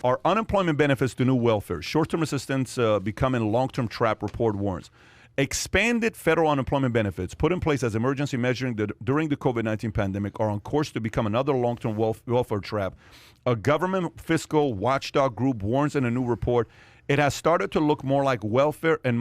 Are unemployment benefits the new welfare? Short-term assistance becoming a long-term trap, report warns. Expanded federal unemployment benefits put in place as emergency measure during the COVID-19 pandemic are on course to become another long-term welfare trap. A government fiscal watchdog group warns in a new report it has started to look more like welfare and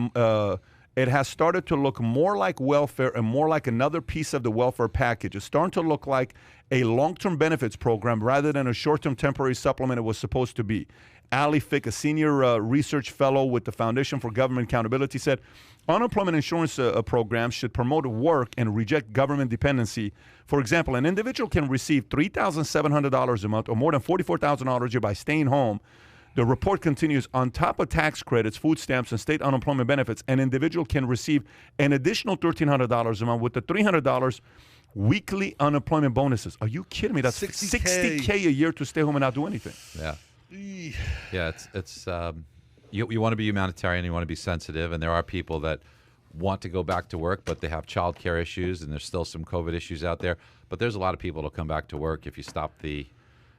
more like another piece of the welfare package. It's starting to look like a long-term benefits program rather than a short-term temporary supplement it was supposed to be. Ali Fick, a senior research fellow with the Foundation for Government Accountability, said unemployment insurance programs should promote work and reject government dependency. For example, an individual can receive $3,700 a month or more than $44,000 a year by staying home. The report continues, on top of tax credits, food stamps, and state unemployment benefits, an individual can receive an additional $1,300 a month with the $300 weekly unemployment bonuses. Are you kidding me? That's $60K a year to stay home and not do anything. Yeah. Yeah, it's you want to be humanitarian, you want to be sensitive, and there are people that want to go back to work, but they have child care issues, and there's still some COVID issues out there. But there's a lot of people that'll come back to work if you stop the,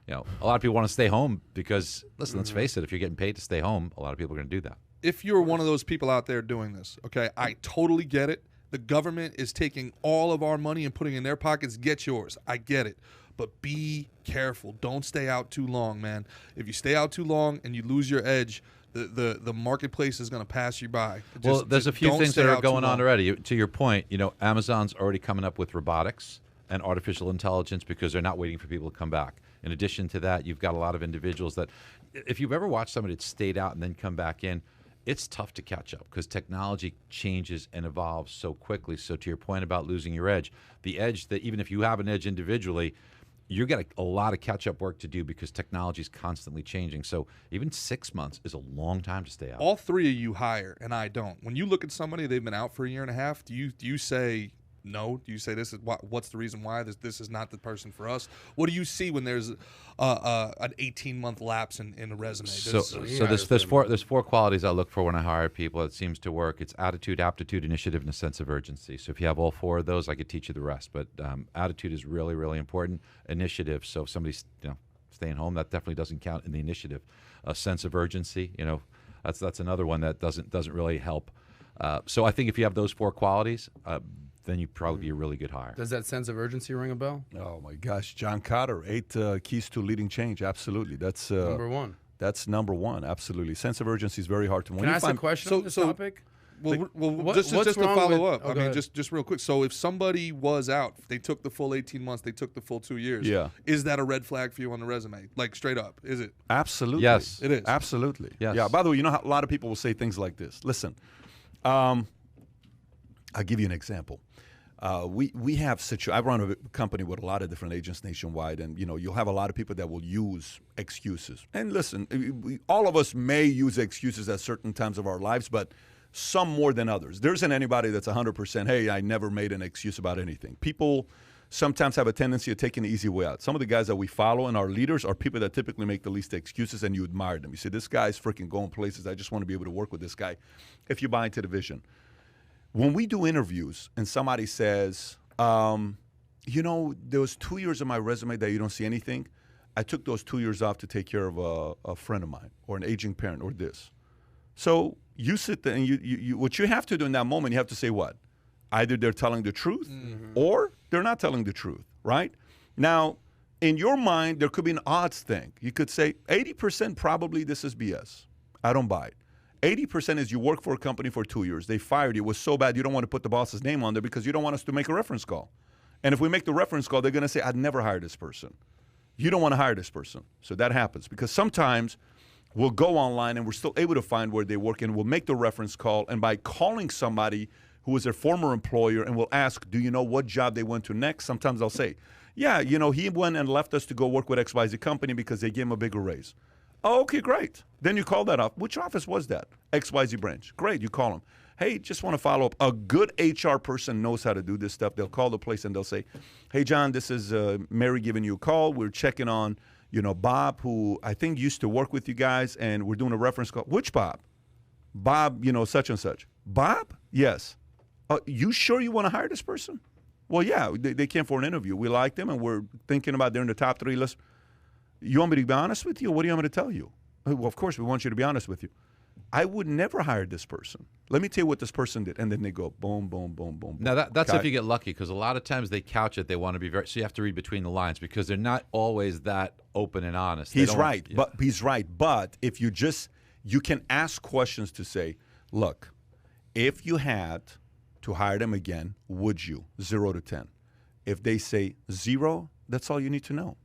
a lot of people want to stay home because, listen, let's face it, if you're getting paid to stay home, a lot of people are going to do that. If you're one of those people out there doing this, okay, I totally get it. The government is taking all of our money and putting it in their pockets. Get yours. I get it. But be careful. Don't stay out too long, man. If you stay out too long and you lose your edge, the marketplace is going to pass you by. Well, there's a few things that are going on already. To your point, Amazon's already coming up with robotics and artificial intelligence because they're not waiting for people to come back. In addition to that, you've got a lot of individuals that, if you've ever watched somebody that stayed out and then come back in, it's tough to catch up because technology changes and evolves so quickly. So to your point about losing your edge, the edge that even if you have an edge individually, you've got a lot of catch-up work to do because technology is constantly changing. So even 6 months is a long time to stay out. All three of you hire, and I don't. When you look at somebody, they've been out for a year and a half, do you say no? Do you say this is what's the reason why this is not the person for us? What do you see when there's an 18-month lapse in a resume? There's four qualities I look for when I hire people. It seems to work. It's attitude, aptitude, initiative, and a sense of urgency. So if you have all four of those, I could teach you the rest. But attitude is really, really important. Initiative. So if somebody's staying home, that definitely doesn't count in the initiative. A sense of urgency. That's another one that doesn't really help. So I think if you have those four qualities, then you'd probably be a really good hire. Does that sense of urgency ring a bell? Oh, my gosh. John Cotter, 8 keys to leading change. Absolutely. That's number one. That's number one. Absolutely. Sense of urgency is very hard to win. Can I ask a question on this topic? Well, just to follow up, I mean, just real quick. So if somebody was out, they took the full 18 months, they took the full 2 years. Yeah. Is that a red flag for you on the resume? Like straight up, is it? Absolutely. Yes. It is. Absolutely. Yes. Yeah. By the way, how a lot of people will say things like this. Listen, I'll give you an example. We have I run a company with a lot of different agents nationwide, and you'll have a lot of people that will use excuses. And listen, all of us may use excuses at certain times of our lives, but some more than others. There isn't anybody that's 100%, hey, I never made an excuse about anything. People sometimes have a tendency of taking the easy way out. Some of the guys that we follow and our leaders are people that typically make the least excuses, and you admire them. You say, this guy's freaking going places. I just want to be able to work with this guy if you buy into the vision. When we do interviews and somebody says, there was 2 years of my resume that you don't see anything, I took those 2 years off to take care of a friend of mine or an aging parent or this. So you sit there and you what you have to do in that moment, you have to say what? Either they're telling the truth or they're not telling the truth, right? Now, in your mind, there could be an odds thing. You could say 80% probably this is BS. I don't buy it. 80% is you work for a company for 2 years. They fired you. It was so bad you don't want to put the boss's name on there because you don't want us to make a reference call. And if we make the reference call, they're going to say, I'd never hire this person. You don't want to hire this person. So that happens because sometimes we'll go online and we're still able to find where they work and we'll make the reference call. And by calling somebody who is their former employer and we'll ask, do you know what job they went to next? Sometimes they'll say, yeah, he went and left us to go work with XYZ company because they gave him a bigger raise. Oh, okay, great. Then you call that up. Which office was that? XYZ branch. Great, you call them. Hey, just want to follow up. A good HR person knows how to do this stuff. They'll call the place and they'll say, hey, John, this is Mary giving you a call. We're checking on, Bob, who I think used to work with you guys, and we're doing a reference call. Which Bob? Bob, such and such. Bob? Yes. You sure you want to hire this person? Well, yeah, they came for an interview. We like them, and we're thinking about they're in the top 3 list. You want me to be honest with you, or what do you want me to tell you? Well, of course, we want you to be honest with you. I would never hire this person. Let me tell you what this person did. And then they go, boom, boom, boom, boom. Now, that's if you get lucky, because a lot of times they couch it. They want to be very, so you have to read between the lines because they're not always that open and honest. He's right. But he's right. But if you can ask questions to say, look, if you had to hire them again, would you? 0 to 10. If they say 0, that's all you need to know.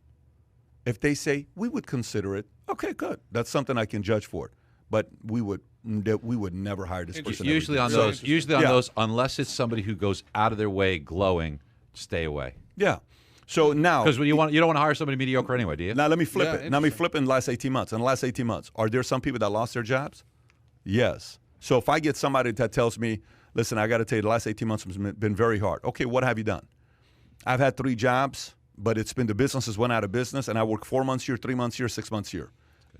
If they say, we would consider it, okay, good. That's something I can judge for it. But we would never hire this person. Usually on those, unless it's somebody who goes out of their way glowing, stay away. Yeah. So now, because you don't want to hire somebody mediocre anyway, do you? Now let me flip it. Now let me flip it in the last 18 months. In the last 18 months, are there some people that lost their jobs? Yes. So if I get somebody that tells me, listen, I got to tell you, the last 18 months has been very hard. Okay, what have you done? I've had 3 jobs, but it's been the businesses went out of business, and I work 4 months here, 3 months here, 6 months here.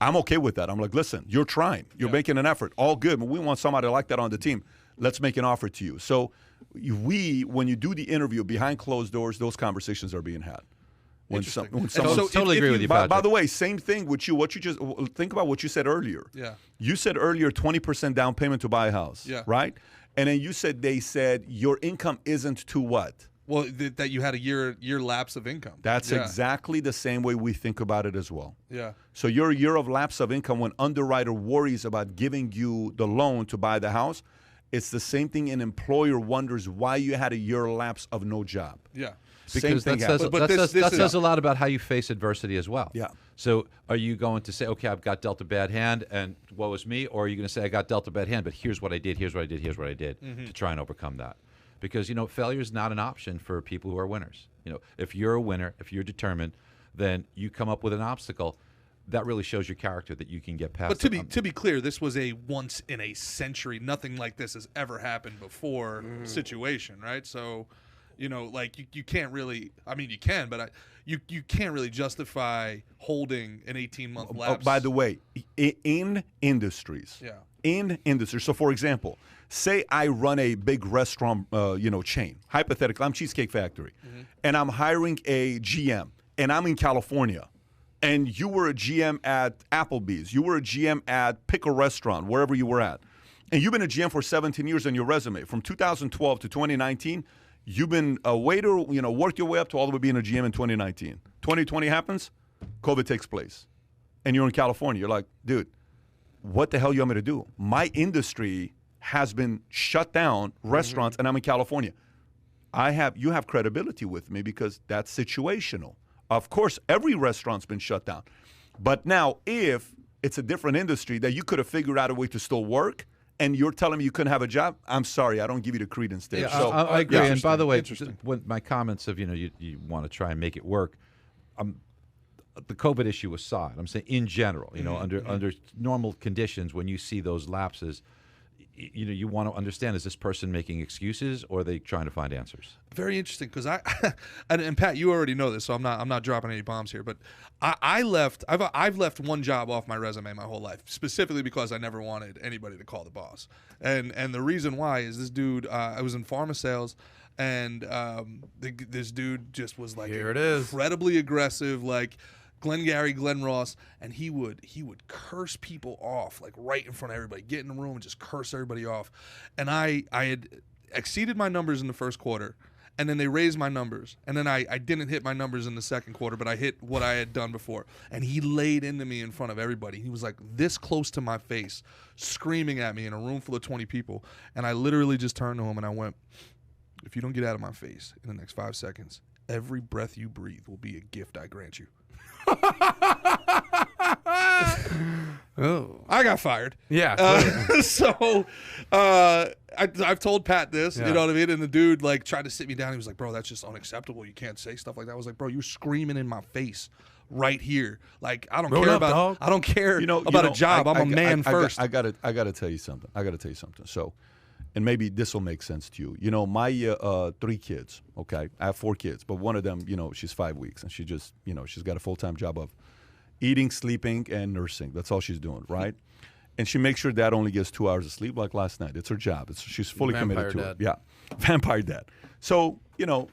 I'm okay with that. I'm like, listen, you're trying. You're making an effort. All good. But we want somebody like that on the team. Let's make an offer to you. So when you do the interview behind closed doors, those conversations are being had. Totally agree with you, Patrick. By the way, same thing with you. What you just think about what you said earlier. Yeah. You said earlier 20% down payment to buy a house. Yeah. Right? And then they said your income isn't to what? Well, that you had a year lapse of income. That's exactly the same way we think about it as well. Yeah. So your year of lapse of income, when underwriter worries about giving you the loan to buy the house, it's the same thing an employer wonders why you had a year lapse of no job. Yeah. Because that says a lot about how you face adversity as well. Yeah. So are you going to say, okay, I've got dealt a bad hand and woe is me, or are you going to say, I got dealt a bad hand, but here's what I did, here's what I did, here's what I did to try and overcome that? Because, failure is not an option for people who are winners. If you're a winner, if you're determined, then you come up with an obstacle that really shows your character that you can get past. But to be clear, this was a once in a century, nothing like this has ever happened before situation, right? So, you can't really, you can, but you can't really justify holding an 18-month lapse. By the way, in industries. Yeah. In industry. So, for example, say I run a big restaurant, chain. Hypothetically, I'm Cheesecake Factory, and I'm hiring a GM, and I'm in California, and you were a GM at Applebee's, you were a GM at Pick a Restaurant, wherever you were at, and you've been a GM for 17 years on your resume. From 2012 to 2019, you've been a waiter, worked your way up to all the way being a GM in 2019. 2020 happens, COVID takes place, and you're in California. You're like, dude, what the hell you want me to do? My industry has been shut down, restaurants, and I'm in California. You have credibility with me because that's situational. Of course, every restaurant's been shut down. But now, if it's a different industry that you could have figured out a way to still work, and you're telling me you couldn't have a job, I'm sorry, I don't give you the credence there. Yeah, so, I agree. And by the way, when my comments of, you want to try and make it work, the COVID issue aside, I'm saying in general, under normal conditions, when you see those lapses, you want to understand, is this person making excuses or are they trying to find answers? Very interesting, because and Pat, you already know this, so I'm not dropping any bombs here, but I've left one job off my resume my whole life, specifically because I never wanted anybody to call the boss. And the reason why is this dude, I was in pharma sales, and this dude just was like incredibly aggressive, like Glengarry Glen Ross, and he would curse people off like right in front of everybody, get in the room and just curse everybody off. And I had exceeded my numbers in the first quarter, and then they raised my numbers, and then I didn't hit my numbers in the second quarter, but I hit what I had done before. And he laid into me in front of everybody. He was like this close to my face, screaming at me in a room full of 20 people. And I literally just turned to him and I went, if you don't get out of my face in the next 5 seconds, every breath you breathe will be a gift I grant you. Oh, I got fired. Yeah. I've told Pat this, you know what I mean? And the dude tried to sit me down. He was like, bro, that's just unacceptable. You can't say stuff like that. I was like, bro, you're screaming in my face right here. Like, I don't care about a job. I'm a man first. I gotta tell you something. So, and maybe this will make sense to you. My 3 kids, okay? I have 4 kids, but one of them, she's 5 weeks, and she just, she's got a full-time job of eating, sleeping, and nursing. That's all she's doing, right? And she makes sure dad only gets 2 hours of sleep, like last night. It's her job. She's fully committed to it. Yeah, vampire dad. So,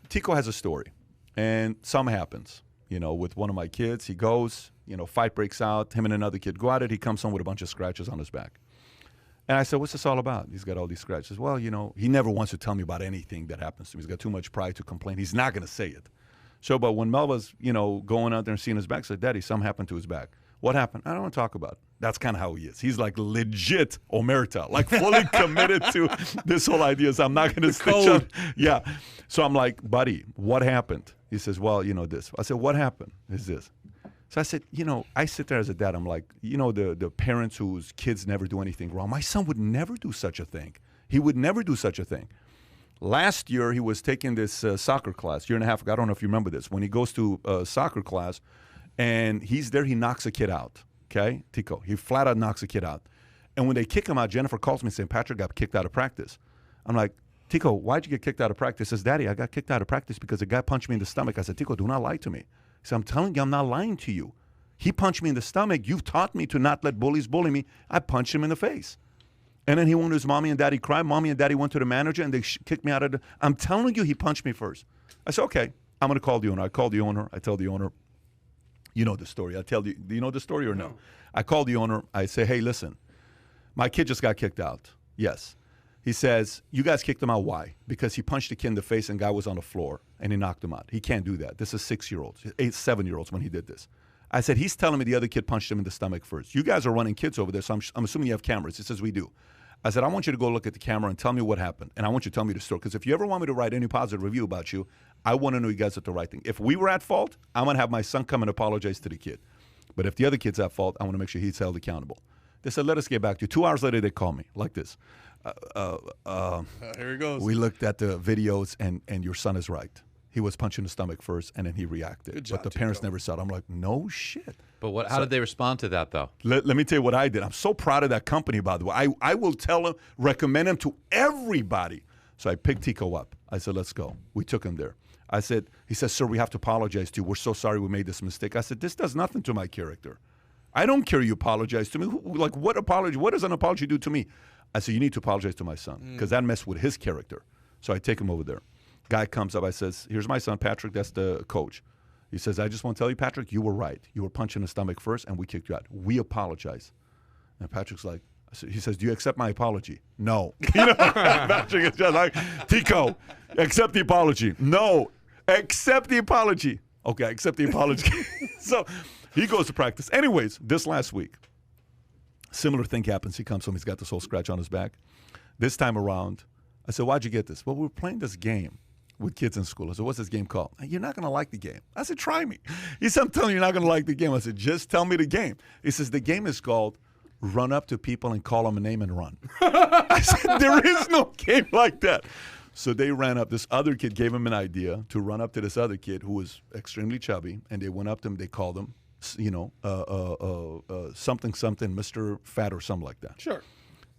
Tico has a story, and something happens. with one of my kids. He goes, fight breaks out. Him and another kid go at it. He comes home with a bunch of scratches on his back. And I said, what's this all about? He's got all these scratches. Well, he never wants to tell me about anything that happens to him. He's got too much pride to complain. He's not going to say it. So, but when Melva's, going out there and seeing his back, I said, Daddy, something happened to his back. What happened? I don't want to talk about it. That's kind of how he is. He's like legit omerta, like fully committed to this whole idea. So I'm not going to stitch up. Yeah. So I'm like, buddy, what happened? He says, well, this. I said, what happened? Is this. So I said, I sit there as a dad. I'm like, the parents whose kids never do anything wrong. My son would never do such a thing. He would never do such a thing. Last year, he was taking this soccer class, year and a half ago. I don't know if you remember this. When he goes to soccer class and he's there, he knocks a kid out, okay? Tico, he flat out knocks a kid out. And when they kick him out, Jennifer calls me saying, Patrick got kicked out of practice. I'm like, Tico, why'd you get kicked out of practice? He says, Daddy, I got kicked out of practice because a guy punched me in the stomach. I said, Tico, do not lie to me. He said, I'm telling you, I'm not lying to you. He punched me in the stomach. You've taught me to not let bullies bully me. I punched him in the face. And then he went to his mommy and daddy cried. Mommy and daddy went to the manager and they kicked me out of the... I'm telling you, he punched me first. I said, okay, I'm going to call the owner. I call the owner. I tell the owner, you know the story. I tell you, do you know the story or no? I call the owner. I say, hey, listen, my kid just got kicked out. Yes. He says, you guys kicked him out. Why? Because he punched the kid in the face and guy was on the floor and he knocked him out. He can't do that. This is 6-year-olds, 7-year-olds when he did this. I said, he's telling me the other kid punched him in the stomach first. You guys are running kids over there, so I'm assuming you have cameras. He says, we do. I said, I want you to go look at the camera and tell me what happened. And I want you to tell me the story. Because if you ever want me to write any positive review about you, I want to know you guys did the right thing. If we were at fault, I'm going to have my son come and apologize to the kid. But if the other kid's at fault, I want to make sure he's held accountable. They said, let us get back to you. 2 hours later, they call me like this. Here he goes. We looked at the videos, and your son is right. He was punched in the stomach first, and then he reacted. Good job, but the parents never saw it. I'm like, no shit. But how did they respond to that, though? Let me tell you what I did. I'm so proud of that company, by the way. I will tell him, recommend him to everybody. So I picked Tico up. I said, let's go. We took him there. He said, sir, we have to apologize to you. We're so sorry we made this mistake. I said, this does nothing to my character. I don't care you apologize to me. What apology? What does an apology do to me? I said, you need to apologize to my son because that messed with his character. So I take him over there. Guy comes up. I says, here's my son, Patrick. That's the coach. He says, I just want to tell you, Patrick, you were right. You were punched in the stomach first, and we kicked you out. We apologize. And Patrick's like, he says, do you accept my apology? No. Patrick is just like, Tico, accept the apology. No, accept the apology. Okay, accept the apology. So he goes to practice. Anyways, this last week, similar thing happens. He comes home. He's got this whole scratch on his back. This time around, I said, why'd you get this? Well, we were playing this game with kids in school. I said, what's this game called? You're not going to like the game. I said, try me. He said, I'm telling you, you're not going to like the game. I said, just tell me the game. He says, the game is called run up to people and call them a name and run. I said, there is no game like that. So they ran up. This other kid gave him an idea to run up to this other kid who was extremely chubby, and they went up to him. They called him, something, Mr. Fat or something like that. Sure.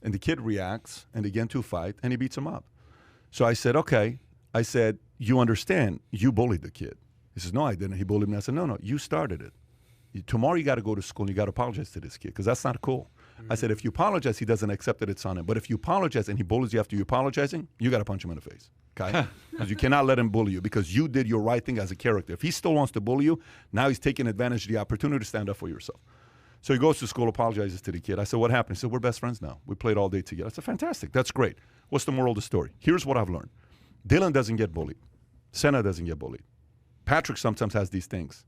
And the kid reacts, and they get into a fight, and he beats him up. So I said, okay. I said, you understand, you bullied the kid. He says, no, I didn't. He bullied me. I said, no, you started it. Tomorrow you got to go to school and you got to apologize to this kid because that's not cool. Mm-hmm. I said, if you apologize, he doesn't accept that it's on him. But if you apologize and he bullies you after you apologizing, you got to punch him in the face, okay? Because you cannot let him bully you because you did your right thing as a character. If he still wants to bully you, now he's taking advantage of the opportunity to stand up for yourself. So he goes to school, apologizes to the kid. I said, what happened? He said, we're best friends now. We played all day together. I said, fantastic. That's great. What's the moral of the story? Here's what I've learned. Dylan doesn't get bullied. Senna doesn't get bullied. Patrick sometimes has these things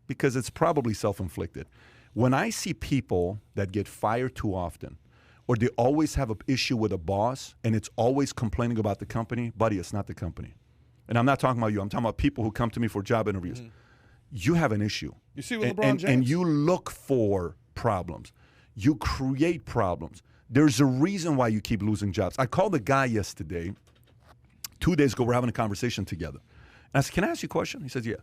because it's probably self-inflicted. When I see people that get fired too often or they always have an issue with a boss and it's always complaining about the company, buddy, it's not the company. And I'm not talking about you. I'm talking about people who come to me for job interviews. Mm-hmm. You have an issue. You see with LeBron James? And you look for problems. You create problems. There's a reason why you keep losing jobs. I called a guy yesterday. 2 days ago, we're having a conversation together. And I said, can I ask you a question? He says, yeah.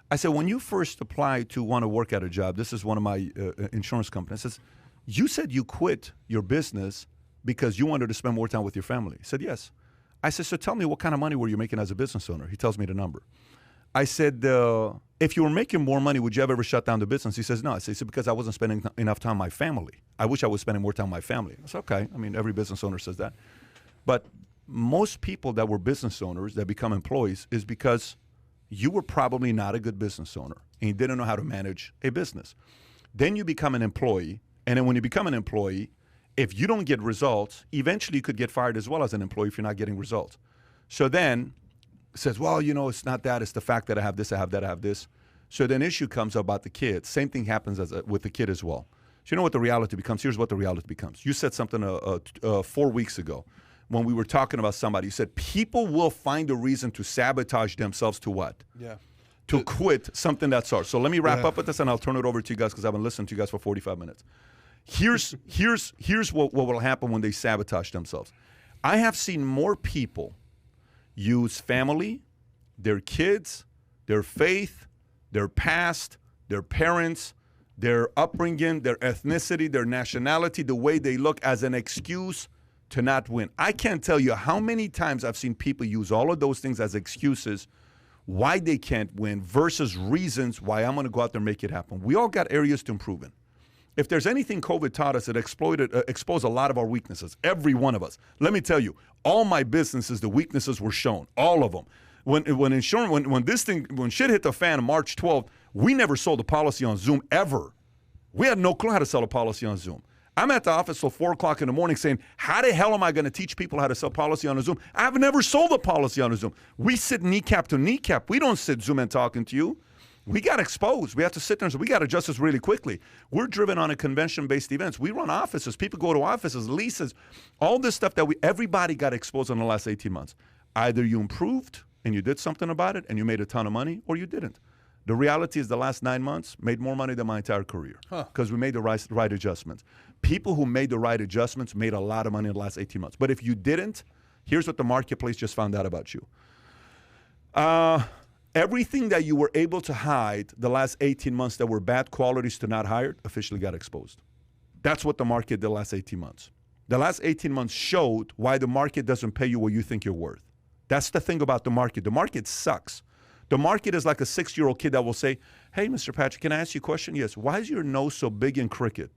I said, when you first applied to want to work at a job, this is one of my insurance companies. I says, you said you quit your business because you wanted to spend more time with your family. He said, yes. I said, so tell me what kind of money were you making as a business owner? He tells me the number. I said, if you were making more money, would you have ever shut down the business? He says, no. I said, because I wasn't spending enough time with my family. I wish I was spending more time with my family. I said, okay. I mean, every business owner says that. But most people that were business owners that become employees is because you were probably not a good business owner and you didn't know how to manage a business. Then you become an employee, and then when you become an employee, if you don't get results, eventually you could get fired as well as an employee if you're not getting results. So then it says, well, you know, it's not that, it's the fact that I have this, I have that, I have this. So then issue comes up about the kid. Same thing happens with the kid as well. So you know what the reality becomes? Here's what the reality becomes. You said something 4 weeks ago when we were talking about somebody. You said people will find a reason to sabotage themselves to what? Yeah. To quit something that's hard. So let me wrap up with this, and I'll turn it over to you guys because I've been listening to you guys for 45 minutes. Here's what will happen when they sabotage themselves. I have seen more people use family, their kids, their faith, their past, their parents, their upbringing, their ethnicity, their nationality, the way they look as an excuse to not win. I can't tell you how many times I've seen people use all of those things as excuses why they can't win versus reasons why I'm going to go out there and make it happen. We all got areas to improve in. If there's anything COVID taught us, it exposed a lot of our weaknesses, every one of us. Let me tell you, all my businesses, the weaknesses were shown, all of them. When shit hit the fan on March 12th, we never sold a policy on Zoom ever. We had no clue how to sell a policy on Zoom. I'm at the office till 4 o'clock in the morning saying, how the hell am I going to teach people how to sell policy on a Zoom? I've never sold a policy on a Zoom. We sit kneecap to kneecap. We don't sit Zoom and talking to you. We got exposed. We have to sit there and say, we got to adjust this really quickly. We're driven on a convention-based events. We run offices. People go to offices, leases, all this stuff that everybody got exposed in the last 18 months. Either you improved and you did something about it and you made a ton of money, or you didn't. The reality is the last 9 months made more money than my entire career because we made the right adjustments. People who made the right adjustments made a lot of money in the last 18 months. But if you didn't, here's what the marketplace just found out about you. Everything that you were able to hide the last 18 months that were bad qualities to not hire officially got exposed. That's what the market did the last 18 months. The last 18 months showed why the market doesn't pay you what you think you're worth. That's the thing about the market. The market sucks. The market is like a 6-year-old kid that will say, hey, Mr. Patrick, can I ask you a question? Yes. Why is your nose so big in cricket?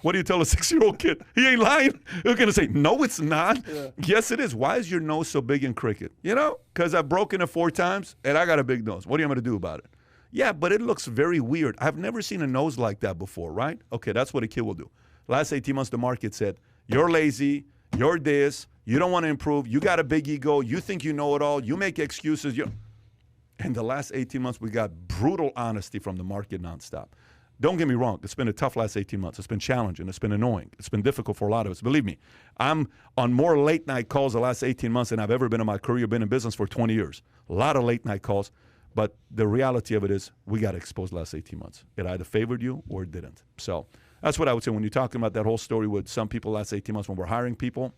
What do you tell a 6-year-old kid? He ain't lying. You're going to say, no, it's not. Yeah. Yes, it is. Why is your nose so big in cricket? You know, because I've broken it 4 times and I got a big nose. What are you going to do about it? Yeah, but it looks very weird. I've never seen a nose like that before, right? Okay, that's what a kid will do. Last 18 months, the market said, you're lazy, you're this, you don't want to improve, you got a big ego, you think you know it all, you make excuses. In the last 18 months, we got brutal honesty from the market nonstop. Don't get me wrong. It's been a tough last 18 months. It's been challenging. It's been annoying. It's been difficult for a lot of us. Believe me, I'm on more late-night calls the last 18 months than I've ever been in my career. Been in business for 20 years. A lot of late-night calls. But the reality of it is we got exposed the last 18 months. It either favored you or it didn't. So that's what I would say when you're talking about that whole story with some people the last 18 months when we're hiring people.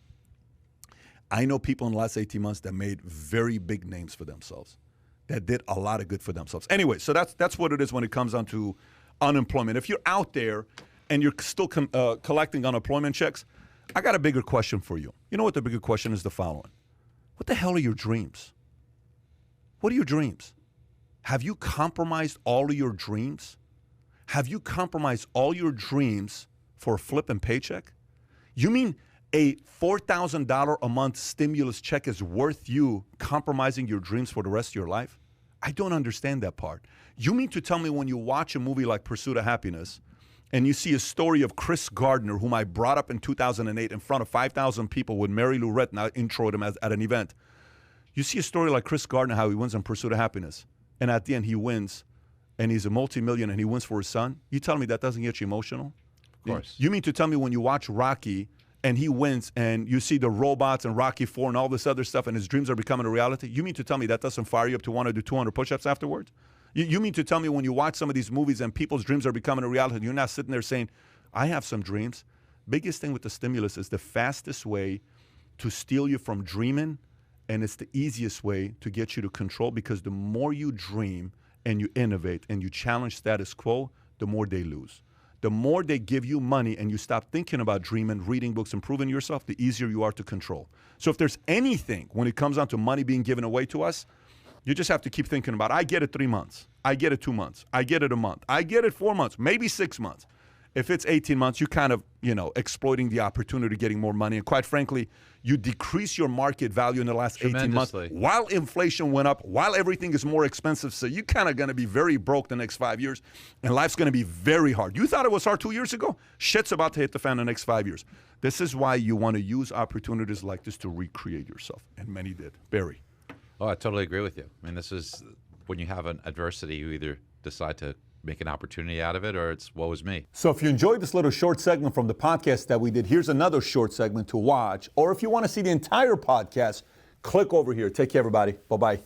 I know people in the last 18 months that made very big names for themselves, that did a lot of good for themselves. Anyway, so that's what it is when it comes down to unemployment. If you're out there and you're still collecting unemployment checks, I got a bigger question for you. You know what the bigger question is? The following. What the hell are your dreams? What are your dreams? Have you compromised all of your dreams? Have you compromised all your dreams for a flipping paycheck? You mean a $4,000 a month stimulus check is worth you compromising your dreams for the rest of your life? I don't understand that part. You mean to tell me when you watch a movie like Pursuit of Happiness and you see a story of Chris Gardner, whom I brought up in 2008 in front of 5,000 people with Mary Lou Retton, I introed him at an event. You see a story like Chris Gardner, how he wins on Pursuit of Happiness, and at the end he wins, and he's a multi-millionaire and he wins for his son. You tell me that doesn't get you emotional? Of course. You mean to tell me when you watch Rocky and he wins and you see the robots and Rocky 4 and all this other stuff and his dreams are becoming a reality, you mean to tell me that doesn't fire you up to want to do 200 push-ups afterwards? You mean to tell me when you watch some of these movies and people's dreams are becoming a reality and you're not sitting there saying, I have some dreams? Biggest thing with the stimulus is the fastest way to steal you from dreaming, and it's the easiest way to get you to control, because the more you dream and you innovate and you challenge status quo, the more they lose. The more they give you money and you stop thinking about dreaming, reading books, improving yourself, the easier you are to control. So if there's anything when it comes down to money being given away to us, you just have to keep thinking about, I get it 3 months. I get it 2 months. I get it a month. I get it 4 months, maybe 6 months. If it's 18 months, you kind of, exploiting the opportunity, getting more money. And quite frankly, you decrease your market value in the last 18 months while inflation went up, while everything is more expensive. So you're kind of going to be very broke the next 5 years, and life's going to be very hard. You thought it was hard 2 years ago? Shit's about to hit the fan the next 5 years. This is why you want to use opportunities like this to recreate yourself, and many did. Barry. Oh, I totally agree with you. I mean, this is when you have an adversity, you either decide to make an opportunity out of it, or it's woe is me. So if you enjoyed this little short segment from the podcast that we did, here's another short segment to watch. Or if you want to see the entire podcast, click over here. Take care, everybody. Bye-bye.